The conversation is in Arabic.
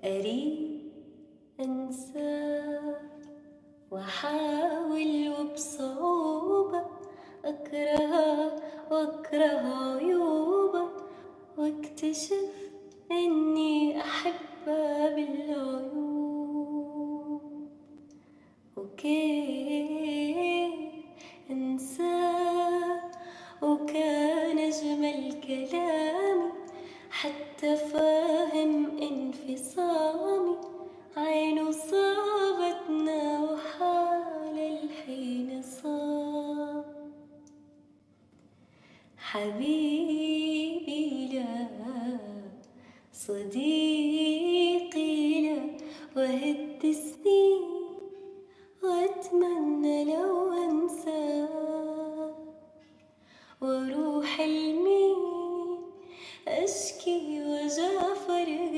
أريد أنساك وأحاول وبصعوبة أكرهه وأكره عيوبه واكتشف إني أحبه بالعيوب. وكيف أنساه وكان أجمل كلامي حتى فاهم انفصامي عينه صابتنا وحال الحين صار حبيبي لا صديقي لا وهد سنين واتمنى لو انساه واروح لمين اشكي وجع فرقة